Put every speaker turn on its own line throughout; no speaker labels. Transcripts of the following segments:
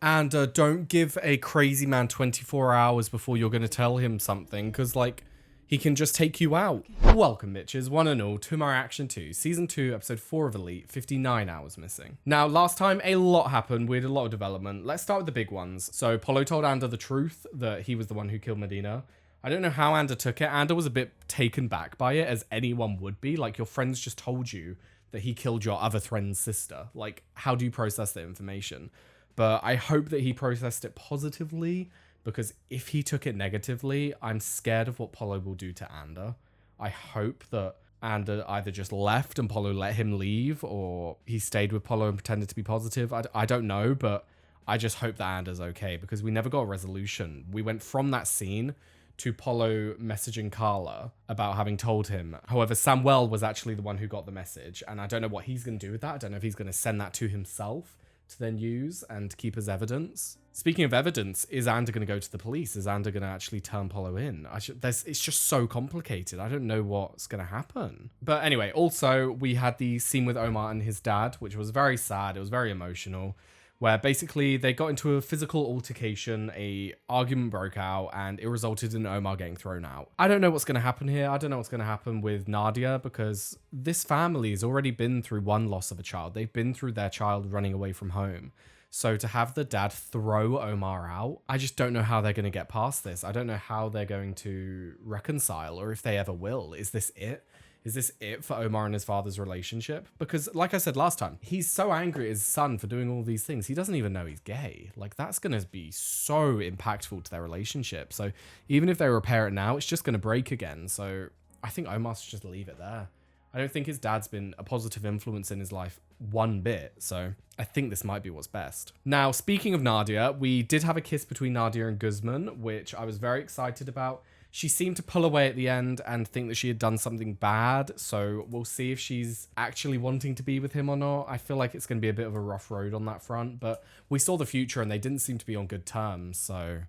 And don't give a crazy man 24 hours before you're going to tell him something, because, like, he can just take you out. Welcome, bitches, one and all, to my Reaction 2, Season 2, Episode 4 of Elite, 59 hours missing. Now, last time, a lot happened. We had a lot of development. Let's start with the big ones. So, Polo told Ander the truth, that he was the one who killed Medina. I don't know how Ander took it. Ander was a bit taken back by it, as anyone would be. Like, your friends just told you that he killed your other friend's sister. Like, how do you process that information? But I hope that he processed it positively, because if he took it negatively, I'm scared of what Polo will do to Ander. I hope that Ander either just left and Polo let him leave, or he stayed with Polo and pretended to be positive. I don't know, but I just hope that Ander's okay, because we never got a resolution. We went from that scene to Polo messaging Carla about having told him. However, Samuel was actually the one who got the message, and I don't know what he's going to do with that. I don't know if he's going to send that to himself to then use and keep as evidence. Speaking of evidence, is Ander going to go to the police? Is Ander going to actually turn Polo in? It's just so complicated. I don't know what's going to happen. But anyway, also, we had the scene with Omar and his dad, which was very sad. It was very emotional, where basically they got into a physical altercation, a argument broke out, and it resulted in Omar getting thrown out. I don't know what's going to happen here. I don't know what's going to happen with Nadia, because this family has already been through one loss of a child. They've been through their child running away from home. So to have the dad throw Omar out, I just don't know how they're going to get past this. I don't know how they're going to reconcile, or if they ever will. Is this it? Is this it for Omar and his father's relationship? Because, like I said last time, he's so angry at his son for doing all these things. He doesn't even know he's gay. Like, that's going to be so impactful to their relationship. So even if they repair it now, it's just going to break again. So I think Omar should just leave it there. I don't think his dad's been a positive influence in his life one bit. So I think this might be what's best. Now, speaking of Nadia, we did have a kiss between Nadia and Guzman, which I was very excited about. She seemed to pull away at the end and think that she had done something bad. So we'll see if she's actually wanting to be with him or not. I feel like it's going to be a bit of a rough road on that front. But we saw the future and they didn't seem to be on good terms. So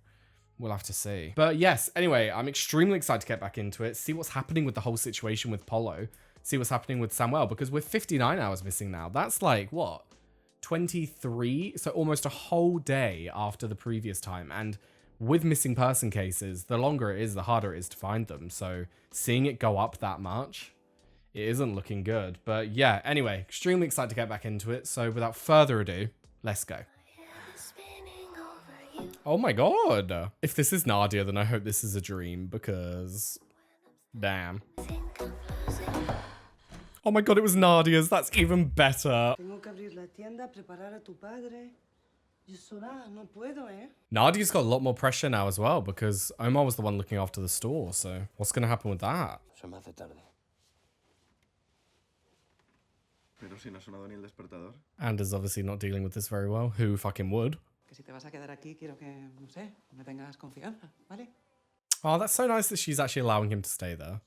we'll have to see. But yes, anyway, I'm extremely excited to get back into it. See what's happening with the whole situation with Polo. See what's happening with Samuel. Because we're 59 hours missing now. That's like, what? 23? So almost a whole day after the previous time. And with missing person cases, the longer it is, the harder it is to find them. So seeing it go up that much, it isn't looking good. But yeah, anyway, extremely excited to get back into it. So without further ado, let's go. Oh my god. If this is Nadia, then I hope this is a dream, because damn. Oh my god, it was Nadia's. That's even better. Nadia's got a lot more pressure now as well, because Omar was the one looking after the store. So what's going to happen with that? Anders obviously not dealing with this very well. Who fucking would? Oh, that's so nice that she's actually allowing him to stay there.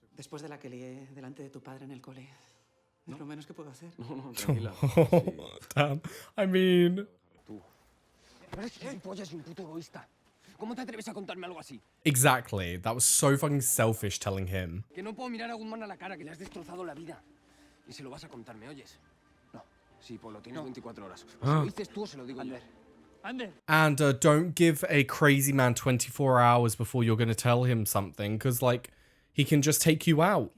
Damn. I mean... Exactly. That was so fucking selfish telling him. And don't give a crazy man 24 hours before you're going to tell him something, because, like, he can just take you out.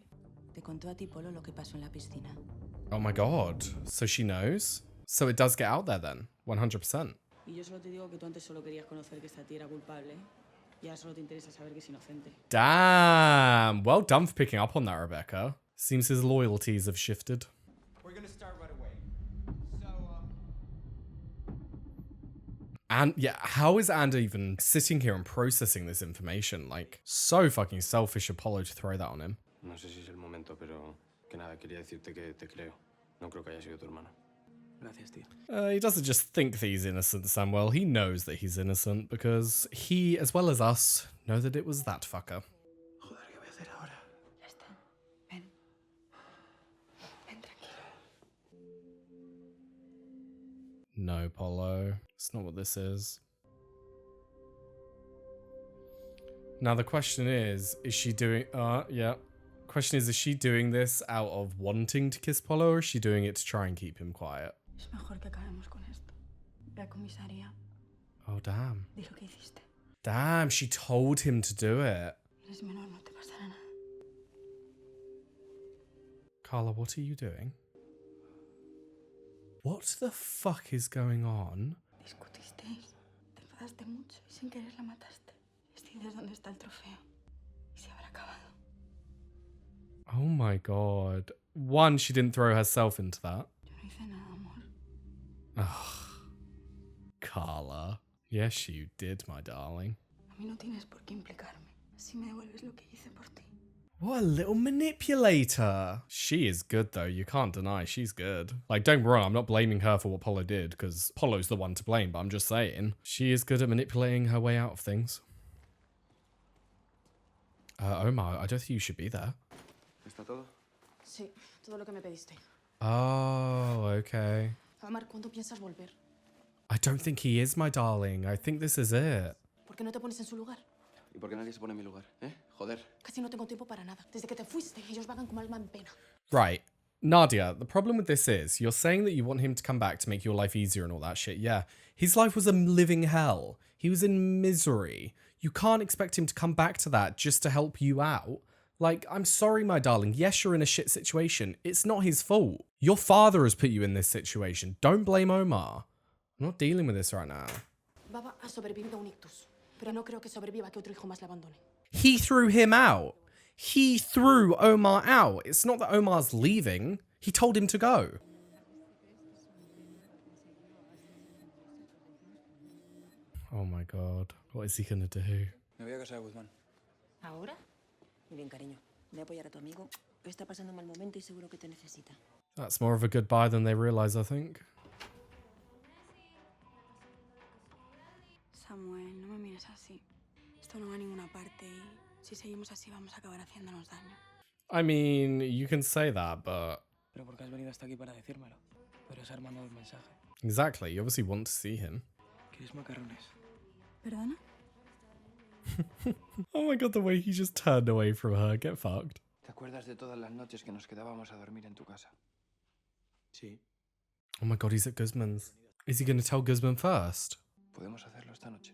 Oh my god. So she knows? So it does get out there then? 100%. Damn. Well done for picking up on that, Rebecca. Seems his loyalties have shifted. We're gonna start right away. And yeah, how is Ander even sitting here and processing this information? Like, so fucking selfish of Apollo to throw that on him. No sé si es el momento, pero que nada, quería decirte que te creo. No creo que haya sido tu hermano. Gracias, tío. He doesn't just think that he's innocent, Samuel. He knows that he's innocent, because he, as well as us, know that it was that fucker. Joder, ¿qué voy a hacer ahora? Ya está. Ven. Ven, tranquilo. No, Polo. It's not what this is. Now the question is she doing... yeah. Question is she doing this out of wanting to kiss Polo, or is she doing it to try and keep him quiet? Oh, damn.
Di lo que hiciste.
Damn, she told him to do it.
Eres menor, no te pasará nada.
Carla, what are you doing? What the fuck is going on?
Discutisteis, te enfadaste mucho y sin querer la mataste. Decides dónde está el trofeo y se habrá acabado.
Oh my god. One, she didn't throw herself into that.
Yo no hice nada, amor.
Ugh. Carla. Yes, you did, my darling.
A mí no tienes por qué implicarme. Así me devuelves lo que hice por ti.
What a little manipulator. She is good, though. You can't deny she's good. Like, don't get me wrong, I'm not blaming her for what Polo did, because Polo's the one to blame, but I'm just saying. She is good at manipulating her way out of things. Omar, I don't think you should be there.
¿Está todo?
Sí, todo lo que me pediste.
Oh, okay.
Omar, ¿cuándo piensas volver?
I don't think he is, my darling. I think this is it.
¿Por qué no te pones en su lugar?
¿Y por qué nadie se pone en mi lugar? Joder.
Casi no tengo tiempo para nada. Desde que te fuiste, ellos vagan como alma en pena.
Right. Nadia, the problem with this is, you're saying that you want him to come back to make your life easier and all that shit. Yeah. His life was a living hell. He was in misery. You can't expect him to come back to that just to help you out. Like, I'm sorry, my darling. Yes, you're in a shit situation. It's not his fault. Your father has put you in this situation. Don't blame Omar. I'm not dealing with this right now.
Baba ha sobrevivido a un ictus, pero no creo que sobreviva que otro hijo más la abandone.
He threw him out. He threw Omar out. It's not that Omar's leaving. He told him to go. Oh my god. What is he gonna do?
Me voy a casa de Guzmán.
¿Ahora? Muy bien, cariño. Voy a apoyar a tu amigo. Está pasando un mal momento y seguro que te necesita.
That's more of a goodbye than they realize, I think.
Samuel, no me mires así. Esto no va a ninguna parte y si seguimos así vamos a acabar haciéndonos daño.
I mean, you can say that, but...
Pero porque has venido hasta aquí para decírmelo. Pero has armado el mensaje.
Exactly, you obviously want to see him.
¿Quieres macarrones?
¿Perdona?
Oh my god, the way he just turned away from her. Get fucked.
¿Te acuerdas de todas las noches que nos quedábamos a dormir en tu casa? Sí.
Oh my god, he's at Guzman's. Is he going to tell Guzman first?
¿Podemos hacerlo esta noche?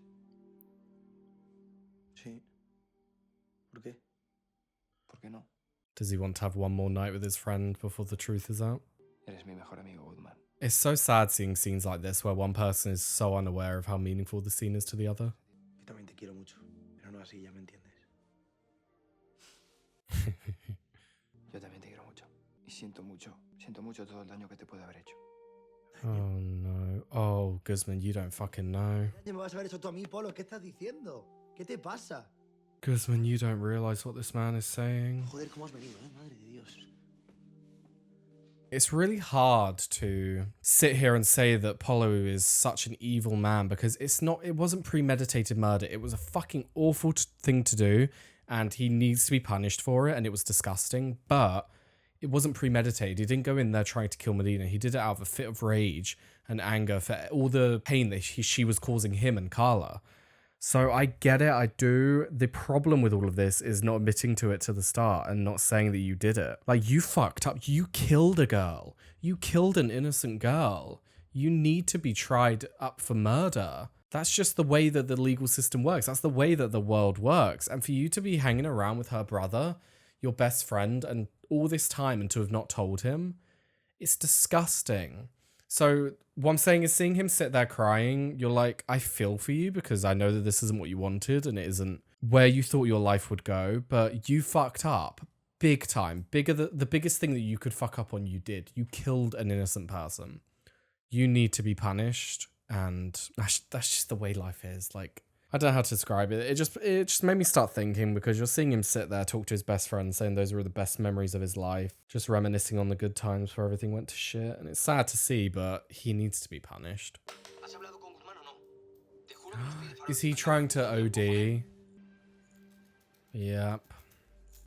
Sí. ¿Por qué? ¿Por qué no?
Does he want to have one more night with his friend before the truth is out?
Eres mi mejor amigo, Guzmán.
It's so sad seeing scenes like this where one person is so unaware of how meaningful the scene is to the other.
Yo también te quiero mucho, pero no así, ya me entiendes. Yo también te quiero mucho. Y siento mucho todo el daño que te puede haber hecho.
Oh no. Oh, Guzman, you don't fucking know.
¿Me vas a ver eso tú a mí, Polo? ¿Qué estás diciendo? ¿Qué te pasa?
Guzman, you don't realize what this man is saying.
Joder, ¿cómo has venido, Madre de Dios.
It's really hard to sit here and say that Polo is such an evil man because it wasn't premeditated murder. It was a fucking awful thing to do and he needs to be punished for it and it was disgusting, but it wasn't premeditated. He didn't go in there trying to kill Medina. He did it out of a fit of rage and anger for all the pain that she was causing him and Carla. So I get it, I do. The problem with all of this is not admitting to it to the start and not saying that you did it. Like, you fucked up. You killed a girl. You killed an innocent girl. You need to be tried up for murder. That's just the way that the legal system works. That's the way that the world works. And for you to be hanging around with her brother, your best friend, and all this time and to have not told him, it's disgusting. So what I'm saying is seeing him sit there crying, you're like, I feel for you because I know that this isn't what you wanted and it isn't where you thought your life would go, but you fucked up big time. The biggest thing that you could fuck up on, you did. You killed an innocent person. You need to be punished, and that's just the way life is. Like, I don't know how to describe it. It just made me start thinking because you're seeing him sit there, talk to his best friend, saying those were the best memories of his life, just reminiscing on the good times before everything went to shit. And it's sad to see, but he needs to be punished. Is he trying to OD? Yep.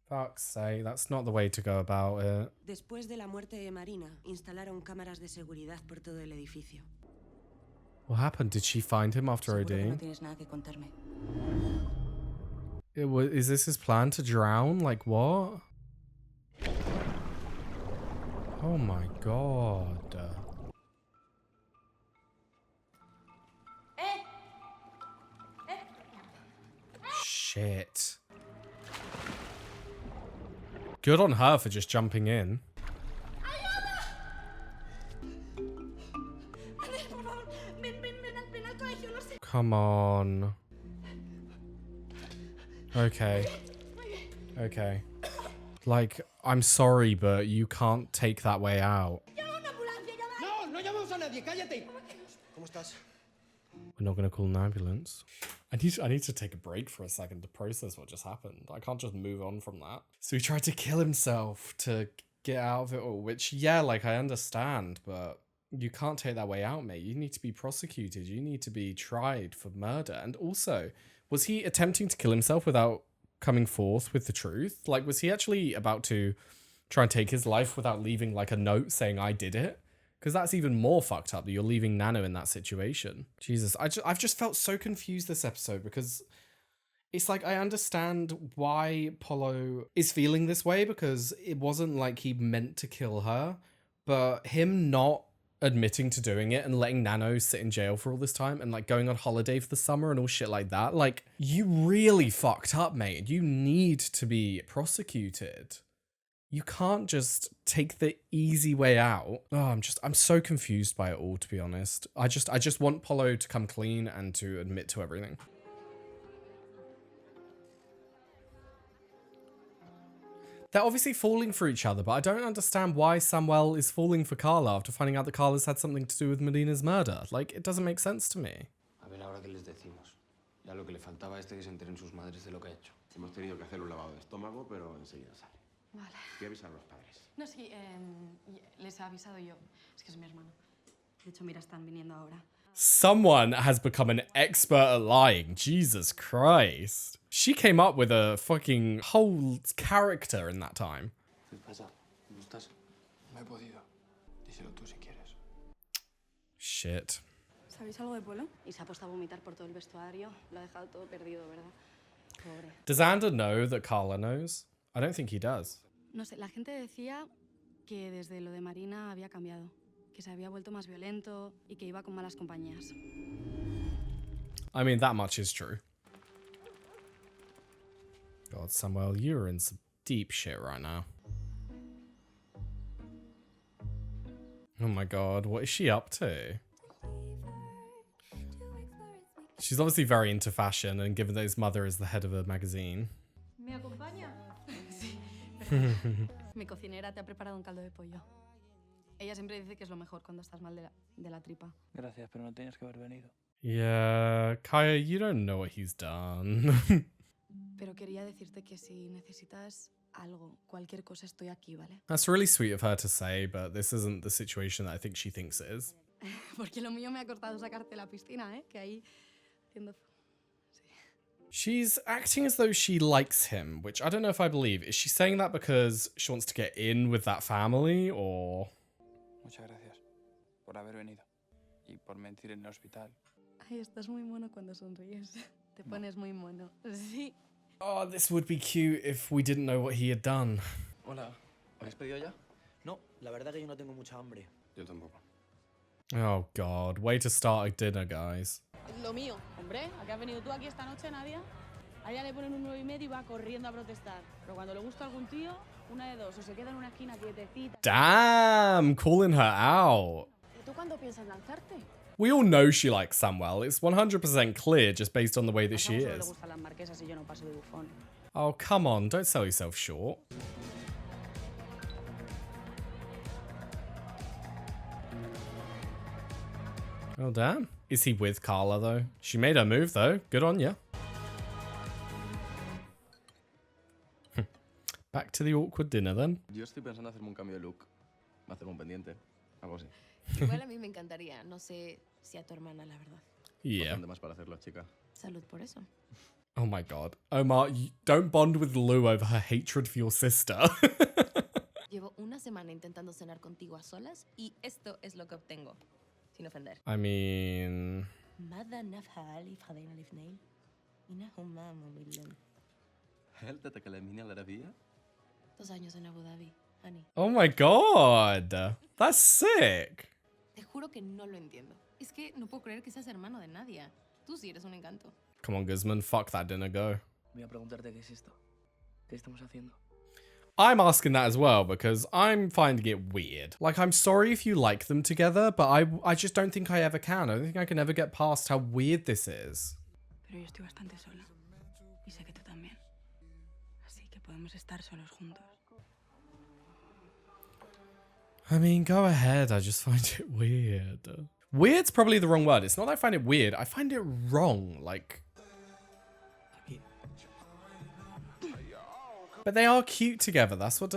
Fuck's sake, that's not the way to go about it.
Después de la muerte de Marina, instalaron cámaras de seguridad por todo el edificio.
What happened? Did she find him after
Seguro que no
ODing?
tienes nada que contarme.
Is this his plan to drown? Like, what? Oh my god. Shit. Good on her for just jumping in. Come on. Okay. Okay. Like, I'm sorry, but you can't take that way out.
No, no llamamos a nadie, cállate. ¿Cómo estás?
We're not gonna call an ambulance. I need to take a break for a second to process what just happened. I can't just move on from that. So he tried to kill himself to get out of it all, which, yeah, like, I understand, but you can't take that way out, mate. You need to be prosecuted. You need to be tried for murder. And also, was he attempting to kill himself without coming forth with the truth? Like, was he actually about to try and take his life without leaving, like, a note saying, I did it? Because that's even more fucked up that you're leaving Nano in that situation. Jesus, I've just felt so confused this episode because it's like I understand why Polo is feeling this way because it wasn't like he meant to kill her, but him not admitting to doing it and letting Nano sit in jail for all this time and like going on holiday for the summer and all shit like that, like you really fucked up, mate. You need to be prosecuted. You can't just take the easy way out. Oh, I'm so confused by it all, to be honest. I just want Polo to come clean and to admit to everything. They're obviously falling for each other, but I don't understand why Samuel is falling for Carla after finding out that Carla's had something to do with Medina's murder. Like, it doesn't make sense to me.
A ver ahora qué les decimos. Ya lo que le faltaba a este que se enteren sus madres de lo que ha hecho. Hemos tenido que hacer un lavado de estómago, pero enseguida sale.
Vale.
¿Qué avisar a los padres?
No, sí, les he avisado yo. Es que es mi hermano. De hecho, mira, están viniendo ahora.
Someone has become an expert at lying. Jesus Christ. She came up with a fucking whole character in that time.
¿Qué pasa? ¿Cómo estás?
No he podido. Díselo tú si quieres.
Shit.
¿Sabéis algo de Polo? Y se ha puesto a vomitar por todo el vestuario. Lo ha dejado todo perdido, ¿verdad? Pobre.
Does Ander know that Carla knows? I don't think he does.
No sé, la gente decía que desde lo de Marina había cambiado. Que se había vuelto más violento y que iba con malas compañías.
I mean, that much is true. God, Samuel, you're in some deep shit right now. Oh my god, what is she up to? She's obviously very into fashion, and given that his mother is the head of a magazine.
¿Me acompaña? Sí. Mi cocinera te ha preparado un caldo de pollo. Ella siempre dice que es lo mejor cuando estás mal de la tripa.
Gracias, pero no tenías que haber venido.
Yeah, Kaya, you don't know what he's done.
Pero quería decirte que si necesitas algo, cualquier cosa, estoy aquí, ¿vale?
That's really sweet of her to say, but this isn't the situation that I think she thinks it is.
Porque lo mío me ha costado sacarte la piscina, ¿eh? Que ahí haciendo... Sí.
She's acting as though she likes him, which I don't know if I believe. Is she saying that because she wants to get in with that family, or...?
Muchas gracias por haber venido y por mentir en el hospital.
Ay, estás muy mono cuando sonríes. Te pones muy mono. Sí.
Oh, this would be cute if we didn't know what he had done.
Hola, ¿habéis pedido ya? No, la verdad que yo no tengo mucha hambre.
Yo tampoco.
Oh god, way to start a dinner, guys.
Lo mío, hombre, ¿a qué has venido tú aquí esta noche, Nadia? A ella le ponen un 9,5 y va corriendo a protestar. Pero cuando le gusta algún tío, una de dos, o se queda en una esquina quietecita.
Damn, calling her out.
¿Y tú cuándo piensas lanzarte?
We all know she likes Samuel. It's 100% clear just based on the way that she
Solo le
is.
gustan las marquesas y yo no paso de bufón.
Oh, come on, don't sell yourself short. Oh, damn. Is he with Carla, though? She made her move, though. Good on ya. Back to the awkward dinner, then.
Yo estoy pensando hacerme un cambio de look. Hacerme un pendiente. Algo así.
Igual a mí me encantaría. No sé si a tu hermana, la verdad.
Yeah.
Bastante más para hacerlo, chica.
Salud por eso.
Oh my god. Omar, don't bond with Lou over her hatred for your sister.
Llevo una semana intentando cenar contigo a solas y esto es lo que obtengo. Sin ofender.
I mean...
ماذا نفعل فضينا الاثنين؟ إنهما مملان.
هل تتكلمين العربية؟
2 años en Abu Dhabi, honey.
Oh my god. That's sick.
Te juro que no lo entiendo. Es que no puedo creer que seas hermano de Nadia. Tú sí eres un encanto.
Come on, Guzman. Fuck that dinner, go.
Voy a preguntarte qué es esto. ¿Qué estamos haciendo?
I'm asking that as well because I'm finding it weird. Like, I'm sorry if you like them together, but I just don't think I ever can. I don't think I can ever get past how weird this is.
Pero yo estoy bastante sola. Y sé que tú también. Así que podemos estar solos juntos.
I mean, go ahead. I just find it weird. Weird's probably the wrong word. It's not that I find it weird. I find it wrong. Like... But they are cute together. That's what...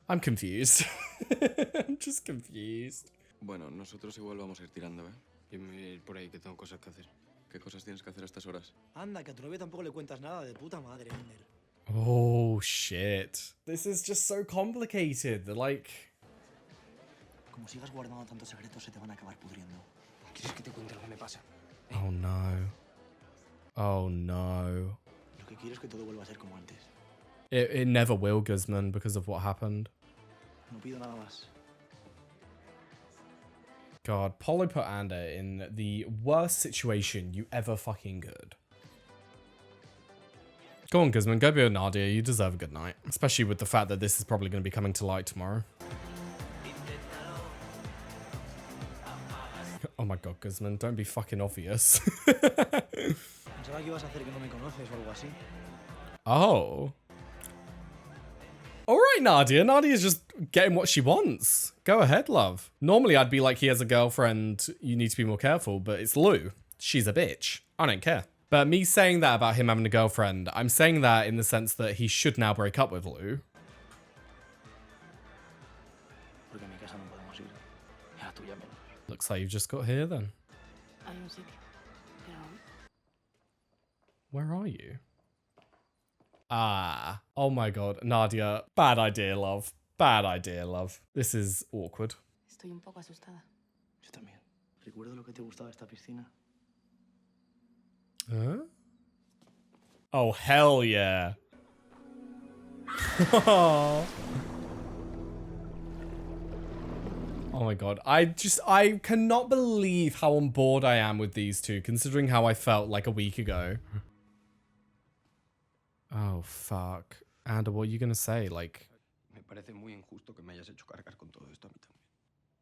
I'm confused. I'm just confused.
Bueno, nosotros igual vamos a ir tirando, ¿eh? Yo me voy a ir por ahí, que tengo cosas que hacer. ¿Qué cosas tienes que hacer a estas horas?
Anda, que a tu novia tampoco le cuentas nada de puta madre, Ender.
Oh, shit. This is just so complicated. Like...
Como sigas guardando tantos secretos, se te van a acabar pudriendo.
¿Quieres que te cuente lo que me pasa?
Oh, no. Oh, no.
Lo que quiero es que todo vuelva a ser como antes.
It never will, Guzman, because of what happened.
No pido nada más.
God, Polo put Ander in the worst situation you ever fucking could. Go on, Guzman, go be with Nadia. You deserve a good night. Especially with the fact that this is probably going to be coming to light tomorrow. Oh my god, Guzman, don't be fucking obvious.
Pensaba que ibas a hacer que no me conoces o algo así.
Oh. Alright, Nadia. Nadia's just getting what she wants. Go ahead, love. Normally, I'd be like, he has a girlfriend, you need to be more careful, but it's Lou. She's a bitch. I don't care. But me saying that about him having a girlfriend, I'm saying that in the sense that he should now break up with Lou.
Porque a mi casa no podemos ir. Y a la tuya menos.
Looks like you've just got here then.
Hay un sitio. Pero
Where are you? Ah. Oh my god. Nadia. Bad idea, love. Bad idea, love. This is awkward.
estoy un poco asustada.
Yo también. Recuerdo lo que te gustaba de esta piscina.
Huh? Oh, hell yeah. Oh my god. I cannot believe how on board I am with these two, considering how I felt like a week ago. Oh, fuck. Ander, what are you gonna say? Like...
Me parece muy injusto que me hayas hecho cargar con todo esto a mí también.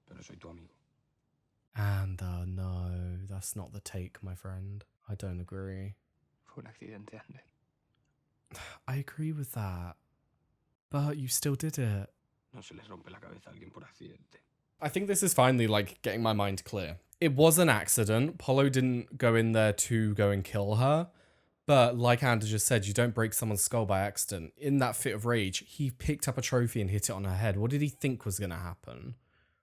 Pero soy tu amigo.
Ander, no. That's not the take, my friend. I don't agree.
Fue un accidente, Ander.
I agree with that. But you still did it.
No se les rompe la cabeza a alguien por accidente.
I think this is finally, like, getting my mind clear. It was an accident. Polo didn't go in there to go and kill her. But like Ander just said, you don't break someone's skull by accident. In that fit of rage, he picked up a trophy and hit it on her head. What did he think was going to happen?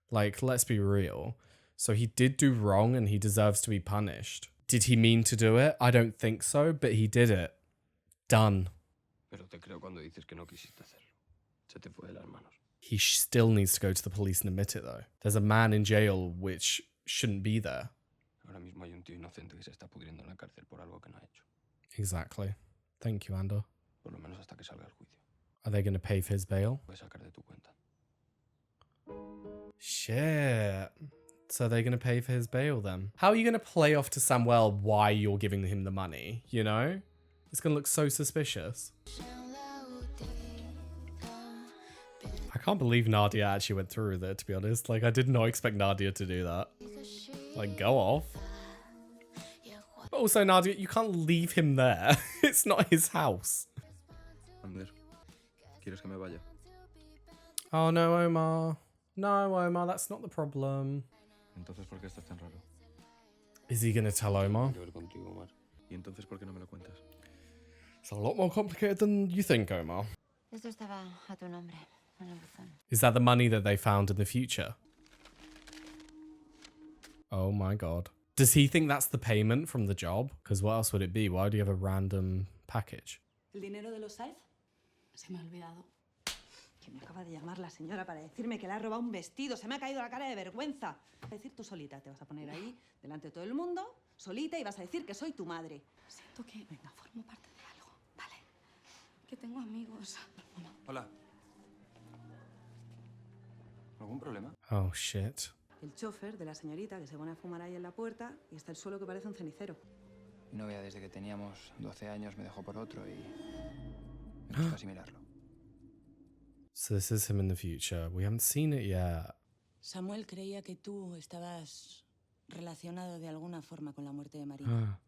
Like, let's be real. So he did do wrong and he deserves to be punished. Did he mean to do it? I don't think so, but he did it. Done.
Pero te creo cuando dices que no quisiste hacerlo. Se te fue de las manos.
He still needs to go to the police and admit it, though. There's a man in jail which shouldn't be there.
Ahora mismo hay un tío inocente que se está pudriendo en la cárcel por algo que no ha hecho.
Exactly. Thank you, Ander.
Por lo menos hasta que salga el juicio.
Are they going to pay for his bail?
Puedes sacar de tu cuenta.
Shit. So they're going to pay for his bail then? How are you going to play off to Samuel why you're giving him the money, you know? It's going to look so suspicious. I can't believe Nadia actually went through with it, to be honest. Like, I did not expect Nadia to do that. Like, go off. But also, Nadia, you can't leave him there. It's not his house.
Ander, ¿quieres que me vaya?
Oh, no, Omar. No, Omar, that's not the problem.
Entonces, ¿por qué estás tan raro?
Is he going to tell Omar?
Tiene que ver contigo, Omar. ¿Y entonces por qué no me lo cuentas?
It's a lot more complicated than you think, Omar.
Esto estaba a tu nombre, en el buzón.
Is that the money that they found in the future? Oh my god. Does he think that's the payment from the job? Because what else would it be? Why do you have a random package?
¿El dinero de los Saez? Se me ha olvidado. Que me acaba de llamar la señora para decirme que le ha robado un vestido. Se me ha caído la cara de vergüenza. Es decir, tú solita te vas a poner ahí, delante de todo el mundo, solita, y vas a decir que soy tu madre. Siento que formo parte de algo, ¿vale? Que tengo amigos. Mamá.
Hola. ¿Algún problema?
Oh shit.
El chofer de la señorita que se pone a fumar ahí en la puerta y está el suelo que parece un cenicero.
Mi novia desde que teníamos 12 años me dejó por otro y me gusta asimilarlo.
So this is him in the future. We haven't seen it yet.
Samuel creía que tú estabas relacionado de alguna forma con la muerte de Marina.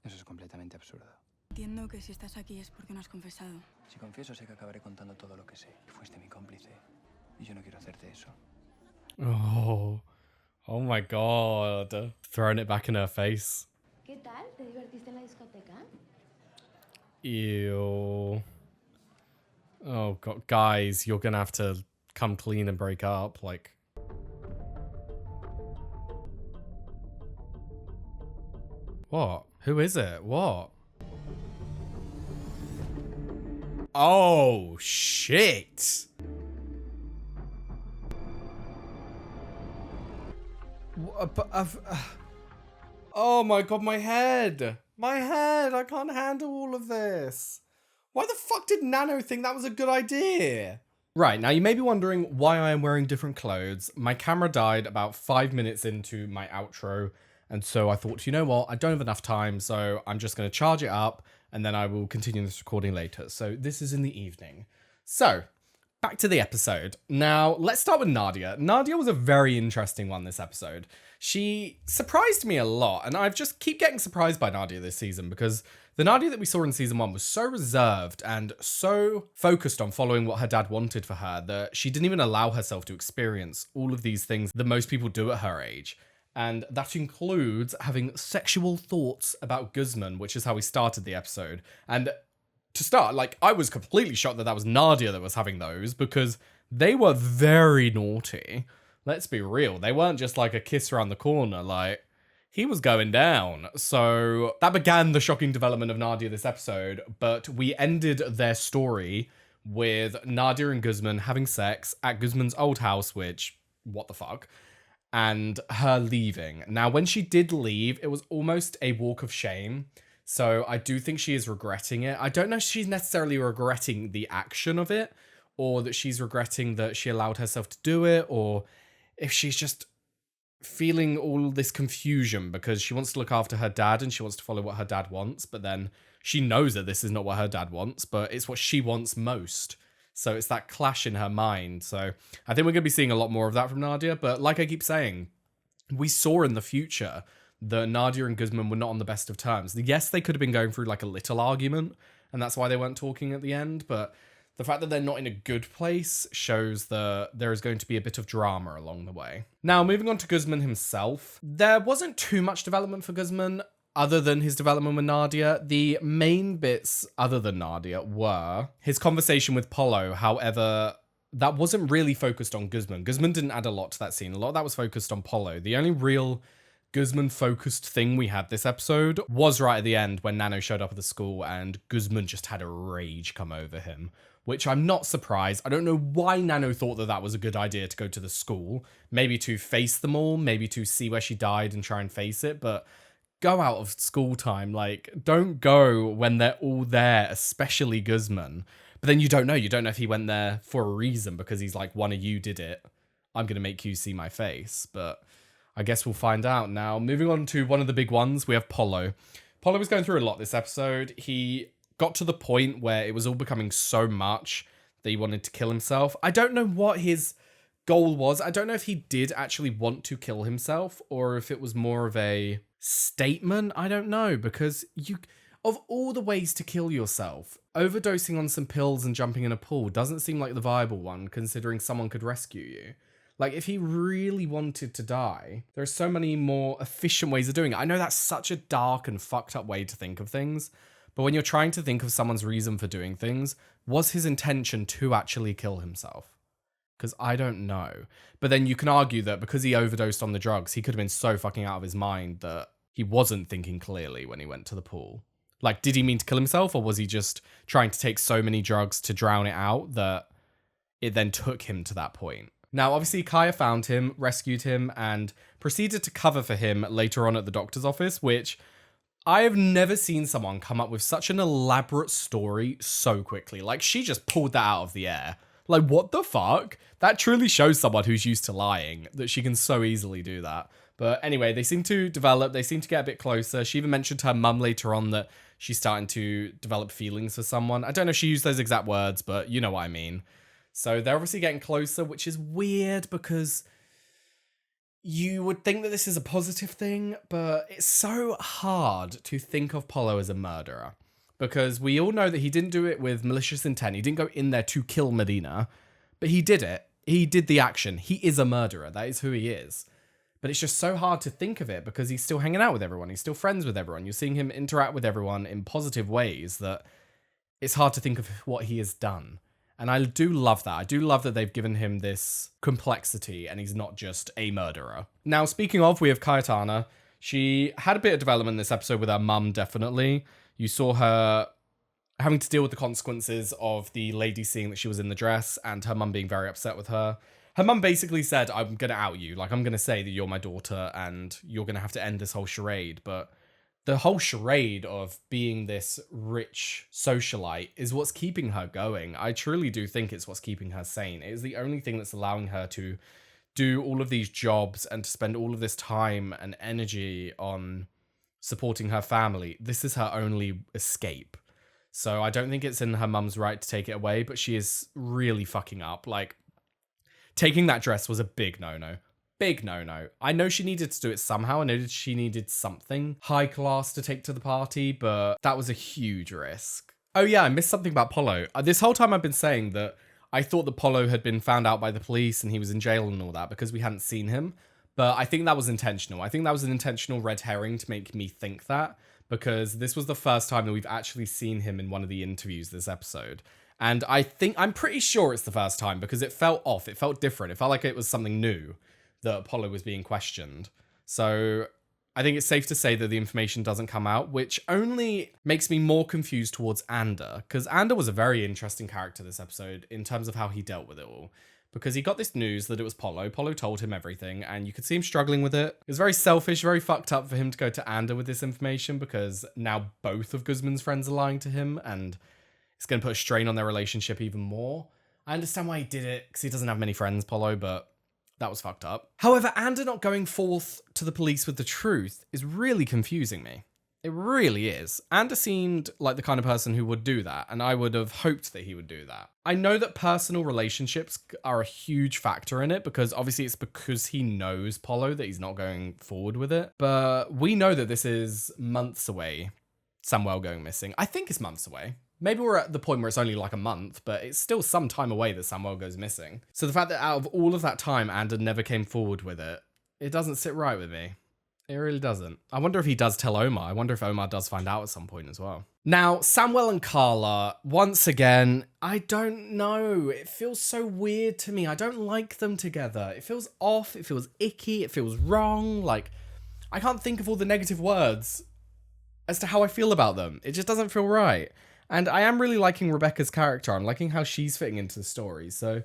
Eso es completamente absurdo.
Entiendo que si estás aquí es porque no has confesado.
Si confieso, sé que acabaré contando todo lo que sé. Y fuiste mi cómplice. Y yo no quiero hacerte eso.
Oh my god. Throwing it back in her face.
¿Qué tal? ¿Te divertiste en la discoteca?
Ew. Oh god, guys, you're gonna have to come clean and break up. Like, what? Who is it? What? Oh shit. Oh my god, my head! My head! I can't handle all of this. Why the fuck did Nano think that was a good idea? Right, now you may be wondering why I am wearing different clothes. My camera died about 5 minutes into my outro, and so I thought, you know what, I don't have enough time, so I'm just going to charge it up, and then I will continue this recording later. So this is in the evening. So, back to the episode. Now, let's start with Nadia. Nadia was a very interesting one this episode. She surprised me a lot, and I've just keep getting surprised by Nadia this season because the Nadia that we saw in season 1 was so reserved and so focused on following what her dad wanted for her that she didn't even allow herself to experience all of these things that most people do at her age. And that includes having sexual thoughts about Guzman, which is how we started the episode. And to start, like, I was completely shocked that that was Nadia that was having those because they were very naughty. Let's be real. They weren't just like a kiss around the corner. Like, he was going down. So that began the shocking development of Nadia this episode, but we ended their story with Nadia and Guzman having sex at Guzman's old house, which, what the fuck, and her leaving. Now, when she did leave, it was almost a walk of shame. So I do think she is regretting it. I don't know if she's necessarily regretting the action of it, or that she's regretting that she allowed herself to do it, or if she's just feeling all this confusion because she wants to look after her dad and she wants to follow what her dad wants, but then she knows that this is not what her dad wants, but it's what she wants most. So it's that clash in her mind. So I think we're going to be seeing a lot more of that from Nadia, but like I keep saying, we saw in the future that Nadia and Guzman were not on the best of terms. Yes, they could have been going through like a little argument, and that's why they weren't talking at the end, but the fact that they're not in a good place shows that there is going to be a bit of drama along the way. Now, moving on to Guzman himself, there wasn't too much development for Guzman other than his development with Nadia. The main bits other than Nadia were his conversation with Polo. However, that wasn't really focused on Guzman. Guzman didn't add a lot to that scene. A lot of that was focused on Polo. The only real Guzman-focused thing we had this episode was right at the end when Nano showed up at the school and Guzman just had a rage come over him, which I'm not surprised. I don't know why Nano thought that that was a good idea to go to the school. Maybe to face them all, maybe to see where she died and try and face it, but go out of school time. Like, don't go when they're all there, especially Guzman. But then you don't know if he went there for a reason because he's like, one of you did it. I'm going to make you see my face. But I guess we'll find out now. Moving on to one of the big ones, we have Polo. Polo was going through a lot this episode. He got to the point where it was all becoming so much that he wanted to kill himself. I don't know what his goal was. I don't know if he did actually want to kill himself or if it was more of a statement. I don't know, because of all the ways to kill yourself, overdosing on some pills and jumping in a pool doesn't seem like the viable one, considering someone could rescue you. Like, if he really wanted to die, there are so many more efficient ways of doing it. I know that's such a dark and fucked up way to think of things, but when you're trying to think of someone's reason for doing things, was his intention to actually kill himself? Because I don't know. But then you can argue that because he overdosed on the drugs, he could have been so fucking out of his mind that he wasn't thinking clearly when he went to the pool. Like, did he mean to kill himself, or was he just trying to take so many drugs to drown it out that it then took him to that point? Now, obviously, Kaya found him, rescued him, and proceeded to cover for him later on at the doctor's office, which I have never seen someone come up with such an elaborate story so quickly. Like, she just pulled that out of the air. Like, what the fuck? That truly shows someone who's used to lying, that she can so easily do that. But anyway, they seem to develop, they seem to get a bit closer. She even mentioned to her mum later on that she's starting to develop feelings for someone. I don't know if she used those exact words, but you know what I mean. So they're obviously getting closer, which is weird because you would think that this is a positive thing, but it's so hard to think of Polo as a murderer. Because we all know that he didn't do it with malicious intent. He didn't go in there to kill Medina, but he did it. He did the action. He is a murderer. That is who he is. But it's just so hard to think of it because he's still hanging out with everyone. He's still friends with everyone. You're seeing him interact with everyone in positive ways that it's hard to think of what he has done. And I do love that. I do love that they've given him this complexity and he's not just a murderer. Now, speaking of, we have Cayetana. She had a bit of development in this episode with her mum, definitely. You saw her having to deal with the consequences of the lady seeing that she was in the dress and her mum being very upset with her. Her mum basically said, I'm going to out you. Like, I'm going to say that you're my daughter and you're going to have to end this whole charade. But the whole charade of being this rich socialite is what's keeping her going. I truly do think it's what's keeping her sane. It is the only thing that's allowing her to do all of these jobs and to spend all of this time and energy on supporting her family. This is her only escape. So I don't think it's in her mum's right to take it away, but she is really fucking up. Like, taking that dress was a big no-no. Big no-no. I know she needed to do it somehow. I know that she needed something high class to take to the party, but that was a huge risk. Oh yeah, I missed something about Polo. This whole time I've been saying that I thought that Polo had been found out by the police and he was in jail and all that because we hadn't seen him. But I think that was intentional. I think that was an intentional red herring to make me think that, because this was the first time that we've actually seen him in one of the interviews this episode. And I'm pretty sure it's the first time because it felt off. It felt different. It felt like it was something new that Apollo was being questioned. So I think it's safe to say that the information doesn't come out, which only makes me more confused towards Ander, because Ander was a very interesting character this episode in terms of how he dealt with it all. Because he got this news that it was Polo. Polo told him everything, and you could see him struggling with it. It was very selfish, very fucked up for him to go to Ander with this information, because now both of Guzman's friends are lying to him, and it's going to put a strain on their relationship even more. I understand why he did it, because he doesn't have many friends, Polo, but that was fucked up. However, Ander not going forth to the police with the truth is really confusing me. It really is. Ander seemed like the kind of person who would do that, and I would have hoped that he would do that. I know that personal relationships are a huge factor in it, because obviously it's because he knows Polo that he's not going forward with it. But we know that this is months away, Samuel going missing. I think it's months away. Maybe we're at the point where it's only like a month, but it's still some time away that Samuel goes missing. So the fact that out of all of that time, Ander never came forward with it, it doesn't sit right with me. It really doesn't. I wonder if he does tell Omar. I wonder if Omar does find out at some point as well. Now, Samuel and Carla, once again, I don't know. It feels so weird to me. I don't like them together. It feels off. It feels icky. It feels wrong. Like, I can't think of all the negative words as to how I feel about them. It just doesn't feel right. And I am really liking Rebecca's character. I'm liking how she's fitting into the story. So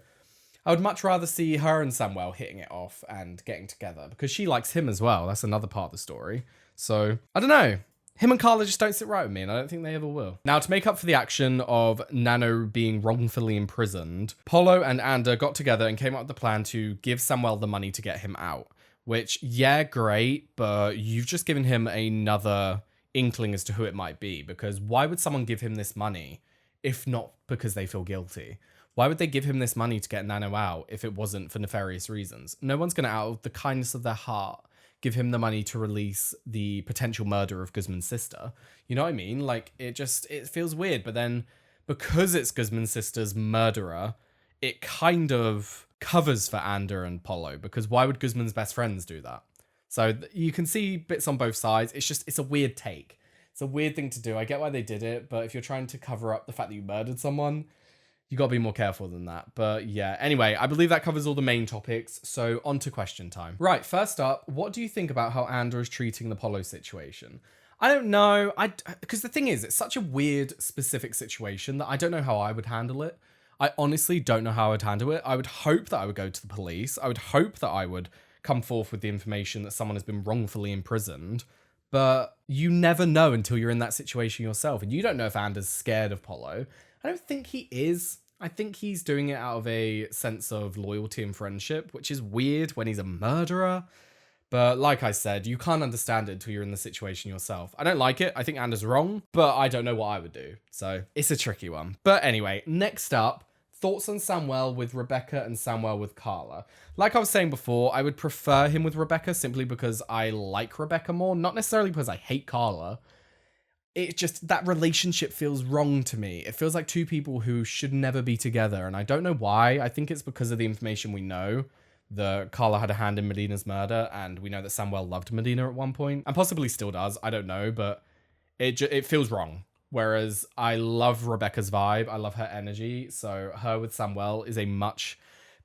I would much rather see her and Samuel hitting it off and getting together, because she likes him as well. That's another part of the story. So I don't know. Him and Carla just don't sit right with me, and I don't think they ever will. Now, to make up for the action of Nano being wrongfully imprisoned, Polo and Ander got together and came up with the plan to give Samuel the money to get him out. Which, yeah, great, but you've just given him another inkling as to who it might be, because why would someone give him this money if not because they feel guilty? Why would they give him this money to get Nano out if it wasn't for nefarious reasons? No one's going to, out of the kindness of their heart, give him the money to release the potential murder of Guzman's sister. You know what I mean? Like, it feels weird, but then because it's Guzman's sister's murderer, it kind of covers for Ander and Polo, because why would Guzman's best friends do that? So you can see bits on both sides. It's a weird take. It's a weird thing to do. I get why they did it, but if you're trying to cover up the fact that you murdered someone, you got to be more careful than that. But yeah, anyway, I believe that covers all the main topics. So on to question time. Right, first up, what do you think about how Ander is treating the Polo situation? I don't know. Because the thing is, it's such a weird, specific situation that I don't know how I would handle it. I honestly don't know how I would handle it. I would hope that I would go to the police. I would hope that I would come forth with the information that someone has been wrongfully imprisoned. But you never know until you're in that situation yourself. And you don't know if Ander's scared of Polo. I don't think he is. I think he's doing it out of a sense of loyalty and friendship, which is weird when he's a murderer. But like I said, you can't understand it until you're in the situation yourself. I don't like it. I think Anna's wrong, but I don't know what I would do. So it's a tricky one. But anyway, next up, thoughts on Samuel with Rebecca and Samuel with Carla. Like I was saying before, I would prefer him with Rebecca simply because I like Rebecca more. Not necessarily because I hate Carla. It just, that relationship feels wrong to me. It feels like two people who should never be together. And I don't know why. I think it's because of the information we know. That Carla had a hand in Medina's murder, and we know that Samuel loved Medina at one point, and possibly still does. I don't know, but it feels wrong. Whereas I love Rebecca's vibe. I love her energy. So her with Samuel is a much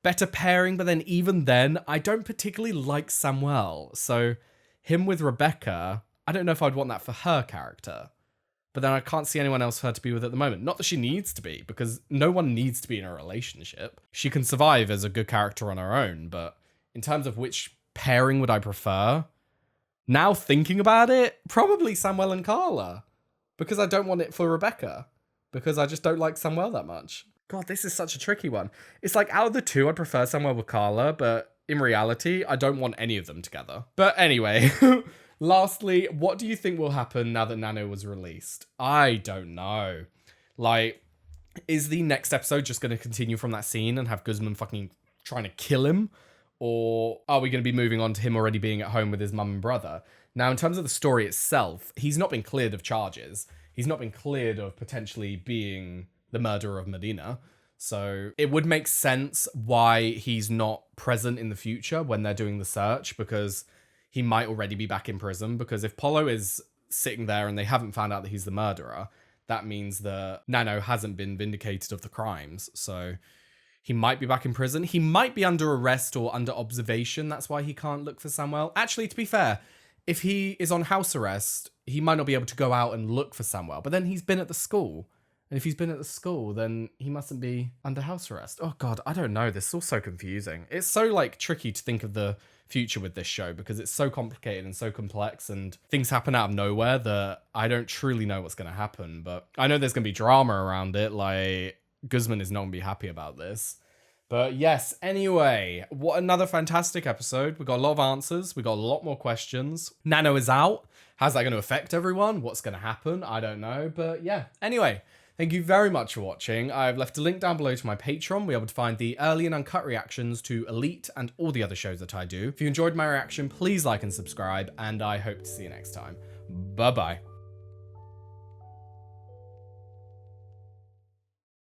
better pairing. But then even then, I don't particularly like Samuel. So him with Rebecca, I don't know if I'd want that for her character. But then I can't see anyone else for her to be with at the moment. Not that she needs to be, because no one needs to be in a relationship. She can survive as a good character on her own, but in terms of which pairing would I prefer, now thinking about it, probably Samuel and Carla. Because I don't want it for Rebecca. Because I just don't like Samuel that much. God, this is such a tricky one. It's like, out of the two, I'd prefer Samuel with Carla, but in reality, I don't want any of them together. But anyway... Lastly, what do you think will happen now that Nano was released? I don't know. Like, is the next episode just going to continue from that scene and have Guzman fucking trying to kill him? Or are we going to be moving on to him already being at home with his mum and brother? Now, in terms of the story itself, he's not been cleared of charges. He's not been cleared of potentially being the murderer of Medina. So it would make sense why he's not present in the future when they're doing the search, because... he might already be back in prison, because if Polo is sitting there and they haven't found out that he's the murderer, that means that Nano hasn't been vindicated of the crimes. So he might be back in prison. He might be under arrest or under observation. That's why he can't look for Samuel. Actually, to be fair, if he is on house arrest, he might not be able to go out and look for Samuel. But then he's been at the school. And if he's been at the school, then he mustn't be under house arrest. Oh God, I don't know. This is all so confusing. It's so like tricky to think of the future with this show because it's so complicated and so complex and things happen out of nowhere that I don't truly know what's going to happen. But I know there's going to be drama around it. Like Guzman is not going to be happy about this. But yes, anyway, what another fantastic episode. We got a lot of answers. We got a lot more questions. Nano is out. How's that going to affect everyone? What's going to happen? I don't know. But yeah, anyway. Thank you very much for watching. I've left a link down below to my Patreon. We're able to find the early and uncut reactions to Elite and all the other shows that I do. If you enjoyed my reaction, please like and subscribe, and I hope to see you next time. Bye-bye.